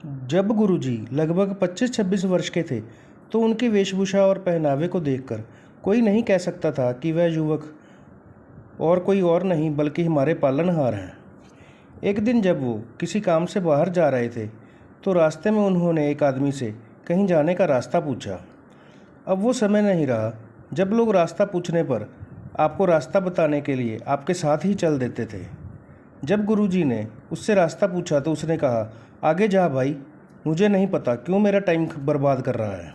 जब गुरुजी लगभग 25-26 वर्ष के थे तो उनकी वेशभूषा और पहनावे को देखकर कोई नहीं कह सकता था कि वह युवक और कोई और नहीं बल्कि हमारे पालनहार हैं। एक दिन जब वो किसी काम से बाहर जा रहे थे तो रास्ते में उन्होंने एक आदमी से कहीं जाने का रास्ता पूछा। अब वो समय नहीं रहा जब लोग रास्ता पूछने पर आपको रास्ता बताने के लिए आपके साथ ही चल देते थे। जब गुरुजी ने उससे रास्ता पूछा तो उसने कहा, आगे जा भाई, मुझे नहीं पता क्यों मेरा टाइम बर्बाद कर रहा है।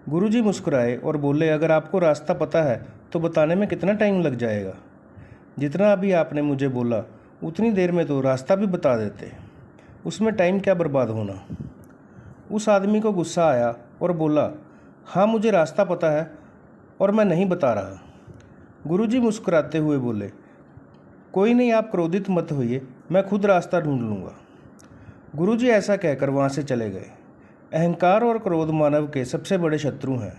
गुरुजी मुस्कुराए और बोले, अगर आपको रास्ता पता है तो बताने में कितना टाइम लग जाएगा। जितना अभी आपने मुझे बोला उतनी देर में तो रास्ता भी बता देते, उसमें टाइम क्या बर्बाद होना। उस आदमी को गुस्सा आया और बोला, हाँ मुझे रास्ता पता है और मैं नहीं बता रहा। गुरुजी मुस्कुराते हुए बोले, कोई नहीं, आप क्रोधित मत होइए, मैं खुद रास्ता ढूंढ लूँगा। गुरुजी ऐसा कहकर वहाँ से चले गए। अहंकार और क्रोध मानव के सबसे बड़े शत्रु हैं,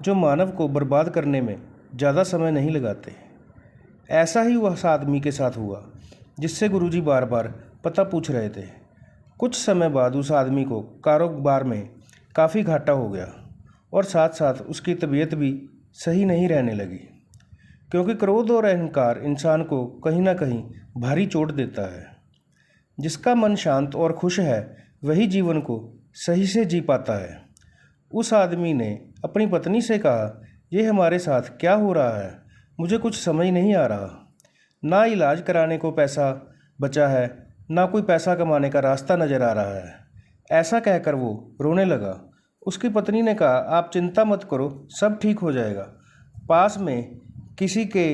जो मानव को बर्बाद करने में ज़्यादा समय नहीं लगाते। ऐसा ही उस आदमी के साथ हुआ जिससे गुरुजी बार बार पता पूछ रहे थे। कुछ समय बाद उस आदमी को कारोबार में काफ़ी घाटा हो गया और साथ साथ उसकी तबीयत भी सही नहीं रहने लगी, क्योंकि क्रोध और अहंकार इंसान को कहीं ना कहीं भारी चोट देता है। जिसका मन शांत और खुश है वही जीवन को सही से जी पाता है। उस आदमी ने अपनी पत्नी से कहा, ये हमारे साथ क्या हो रहा है, मुझे कुछ समझ नहीं आ रहा। ना इलाज कराने को पैसा बचा है, ना कोई पैसा कमाने का रास्ता नज़र आ रहा है। ऐसा कहकर वो रोने लगा। उसकी पत्नी ने कहा, आप चिंता मत करो, सब ठीक हो जाएगा। पास में किसी के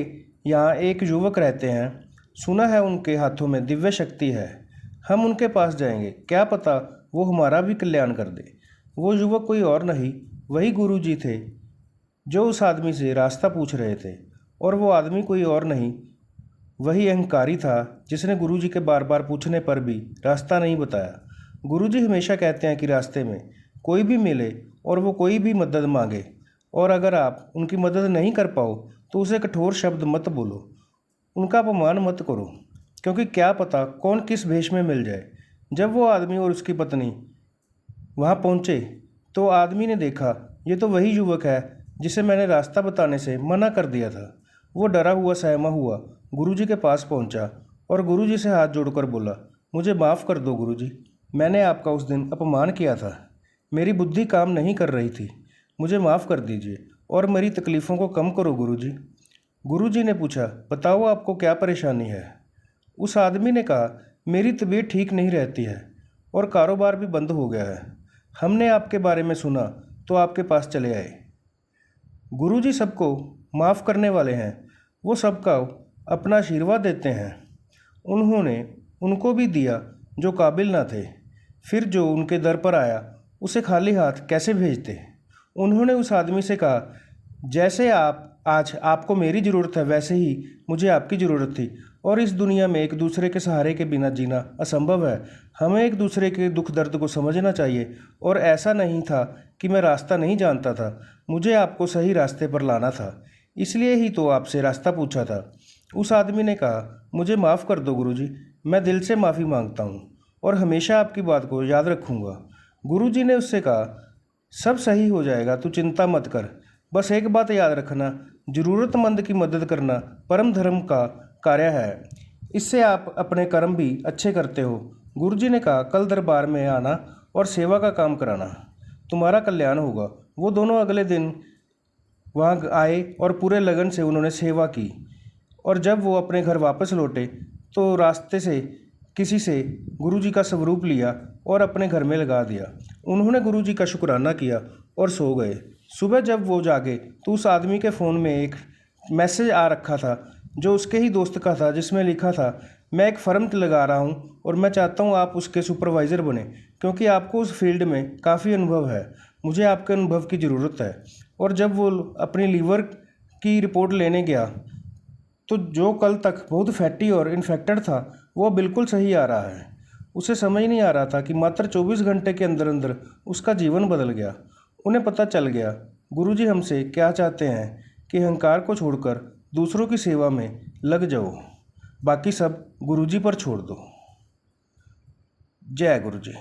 यहाँ एक युवक रहते हैं, सुना है उनके हाथों में दिव्य शक्ति है, हम उनके पास जाएंगे, क्या पता वो हमारा भी कल्याण कर दे। वो युवक कोई और नहीं, वही गुरुजी थे जो उस आदमी से रास्ता पूछ रहे थे, और वो आदमी कोई और नहीं, वही अहंकारी था जिसने गुरुजी के बार बार पूछने पर भी रास्ता नहीं बताया। गुरुजी हमेशा कहते हैं कि रास्ते में कोई भी मिले और वो कोई भी मदद मांगे, और अगर आप उनकी मदद नहीं कर पाओ तो उसे कठोर शब्द मत बोलो, उनका अपमान मत करो, क्योंकि क्या पता कौन किस भेष में मिल जाए। जब वो आदमी और उसकी पत्नी वहाँ पहुँचे तो आदमी ने देखा, ये तो वही युवक है जिसे मैंने रास्ता बताने से मना कर दिया था। वो डरा हुआ सहमा हुआ गुरुजी के पास पहुँचा और गुरुजी से हाथ जोड़कर बोला, मुझे माफ़ कर दो गुरुजी, मैंने आपका उस दिन अपमान किया था, मेरी बुद्धि काम नहीं कर रही थी, मुझे माफ़ कर दीजिए और मेरी तकलीफ़ों को कम करो गुरुजी। गुरुजी ने पूछा, बताओ आपको क्या परेशानी है। उस आदमी ने कहा, मेरी तबीयत ठीक नहीं रहती है और कारोबार भी बंद हो गया है, हमने आपके बारे में सुना तो आपके पास चले आए। गुरुजी सबको माफ़ करने वाले हैं, वो सबका अपना आशीर्वाद देते हैं। उन्होंने उनको भी दिया जो काबिल ना थे, फिर जो उनके दर पर आया उसे खाली हाथ कैसे भेजते। उन्होंने उस आदमी से कहा, जैसे आज आपको मेरी ज़रूरत है वैसे ही मुझे आपकी ज़रूरत थी, और इस दुनिया में एक दूसरे के सहारे के बिना जीना असंभव है। हमें एक दूसरे के दुख दर्द को समझना चाहिए, और ऐसा नहीं था कि मैं रास्ता नहीं जानता था, मुझे आपको सही रास्ते पर लाना था, इसलिए ही तो आपसे रास्ता पूछा था। उस आदमी ने कहा, मुझे माफ़ कर दो गुरुजी, मैं दिल से माफ़ी मांगता हूँ और हमेशा आपकी बात को याद रखूँगा। गुरुजी ने उससे कहा, सब सही हो जाएगा, तू चिंता मत कर, बस एक बात याद रखना, ज़रूरतमंद की मदद करना परम धर्म का कार्य है, इससे आप अपने कर्म भी अच्छे करते हो। गुरुजी ने कहा, कल दरबार में आना और सेवा का काम कराना, तुम्हारा कल्याण होगा। वो दोनों अगले दिन वहाँ आए और पूरे लगन से उन्होंने सेवा की, और जब वो अपने घर वापस लौटे तो रास्ते से किसी से गुरुजी का स्वरूप लिया और अपने घर में लगा दिया। उन्होंने गुरुजी का शुक्राना किया और सो गए। सुबह जब वो जागे तो उस आदमी के फ़ोन में एक मैसेज आ रखा था जो उसके ही दोस्त का था, जिसमें लिखा था, मैं एक फ़र्म लगा रहा हूँ और मैं चाहता हूँ आप उसके सुपरवाइज़र बने, क्योंकि आपको उस फील्ड में काफ़ी अनुभव है, मुझे आपके अनुभव की ज़रूरत है। और जब वो अपनी लीवर की रिपोर्ट लेने गया तो जो कल तक बहुत फैटी और इन्फेक्टेड था वो बिल्कुल सही आ रहा है। उसे समझ नहीं आ रहा था कि मात्र 24 घंटे के अंदर अंदर उसका जीवन बदल गया। उन्हें पता चल गया गुरुजी हमसे क्या चाहते हैं कि अहंकार को छोड़कर दूसरों की सेवा में लग जाओ, बाकी सब गुरुजी पर छोड़ दो। जय गुरुजी।